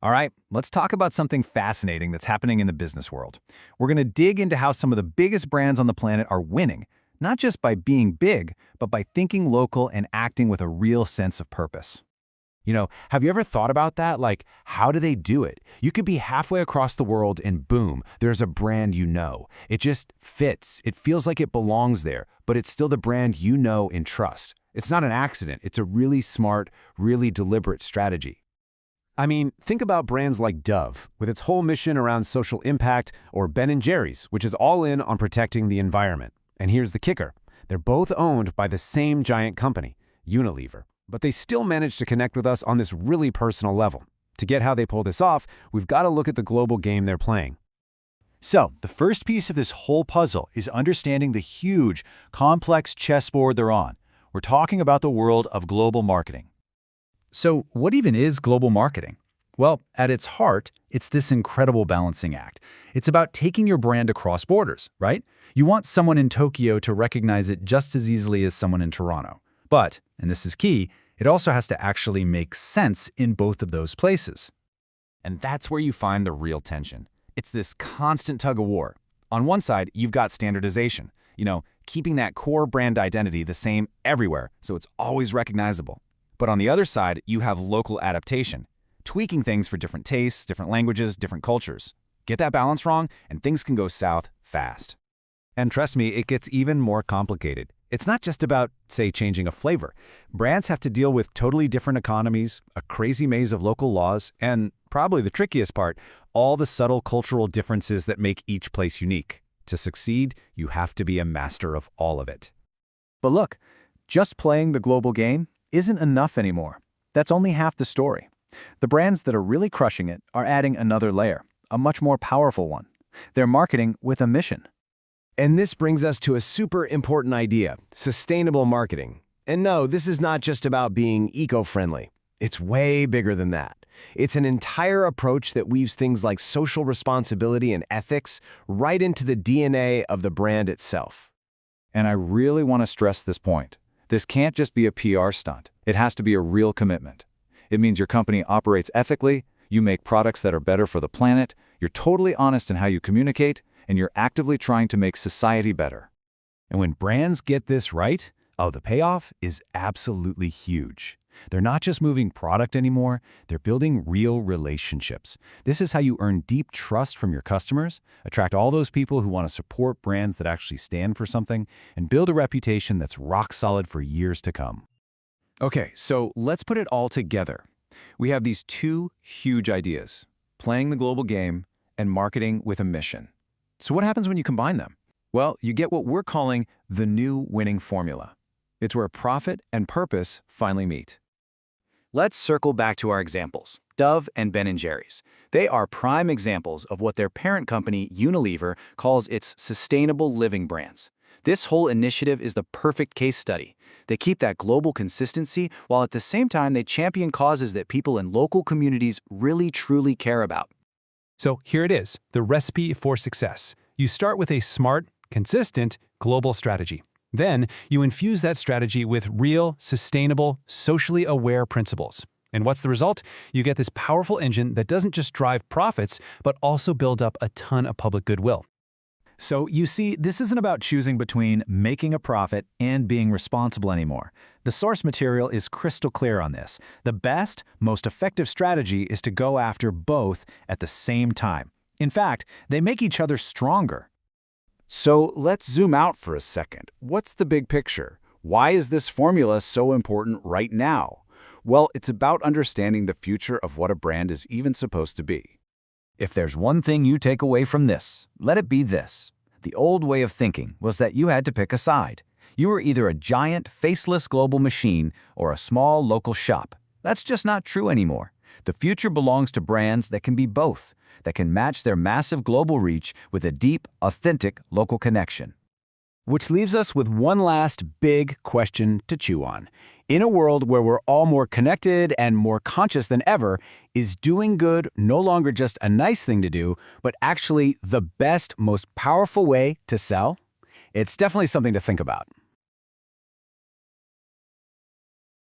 All right, let's talk about something fascinating that's happening in the business world. We're going to dig into how some of the biggest brands on the planet are winning, not just by being big, but by thinking local and acting with a real sense of purpose. Have you ever thought about that? Like, how do they do it? You could be halfway across the world and boom, there's a brand you know. It just fits. It feels like it belongs there, but it's still the brand you know and trust. It's not an accident. It's a really smart, really deliberate strategy. I mean, think about brands like Dove, with its whole mission around social impact, or Ben & Jerry's, which is all in on protecting the environment. And here's the kicker. They're both owned by the same giant company, Unilever. But they still manage to connect with us on this really personal level. To get how they pull this off, we've got to look at the global game they're playing. So, the first piece of this whole puzzle is understanding the huge, complex chessboard they're on. We're talking about the world of global marketing. So, what even is global marketing? Well, at its heart, it's this incredible balancing act. It's about taking your brand across borders, right? You want someone in Tokyo to recognize it just as easily as someone in Toronto. But, and this is key, it also has to actually make sense in both of those places. And that's where you find the real tension. It's this constant tug-of-war. On one side, you've got standardization, keeping that core brand identity the same everywhere, so it's always recognizable. But on the other side, you have local adaptation, tweaking things for different tastes, different languages, different cultures. Get that balance wrong, and things can go south fast. And trust me, it gets even more complicated. It's not just about, say, changing a flavor. Brands have to deal with totally different economies, a crazy maze of local laws, and probably the trickiest part, all the subtle cultural differences that make each place unique. To succeed, you have to be a master of all of it. But look, just playing the global game isn't enough anymore. That's only half the story. The brands that are really crushing it are adding another layer, a much more powerful one. They're marketing with a mission. And this brings us to a super important idea, sustainable marketing. And no, this is not just about being eco-friendly. It's way bigger than that. It's an entire approach that weaves things like social responsibility and ethics right into the DNA of the brand itself. And I really want to stress this point. This can't just be a PR stunt. It has to be a real commitment. It means your company operates ethically, you make products that are better for the planet, you're totally honest in how you communicate, and you're actively trying to make society better. And when brands get this right, the payoff is absolutely huge. They're not just moving product anymore, they're building real relationships. This is how you earn deep trust from your customers, attract all those people who want to support brands that actually stand for something, and build a reputation that's rock solid for years to come. Okay, so let's put it all together. We have these two huge ideas, playing the global game and marketing with a mission. So what happens when you combine them? Well, you get what we're calling the new winning formula. It's where profit and purpose finally meet. Let's circle back to our examples, Dove and Ben & Jerry's. They are prime examples of what their parent company, Unilever, calls its sustainable living brands. This whole initiative is the perfect case study. They keep that global consistency while at the same time they champion causes that people in local communities really truly care about. So here it is, the recipe for success. You start with a smart, consistent, global strategy. Then you infuse that strategy with real, sustainable, socially aware principles. And what's the result? You get this powerful engine that doesn't just drive profits, but also build up a ton of public goodwill. So you see, this isn't about choosing between making a profit and being responsible anymore. The source material is crystal clear on this. The best, most effective strategy is to go after both at the same time. In fact, they make each other stronger. So let's zoom out for a second. What's the big picture? Why is this formula so important right now? Well, it's about understanding the future of what a brand is even supposed to be. If there's one thing you take away from this, let it be this. The old way of thinking was that you had to pick a side. You were either a giant, faceless global machine or a small local shop. That's just not true anymore. The future belongs to brands that can be both, that can match their massive global reach with a deep, authentic local connection. Which leaves us with one last big question to chew on. In a world where we're all more connected and more conscious than ever, is doing good no longer just a nice thing to do, but actually the best, most powerful way to sell? It's definitely something to think about.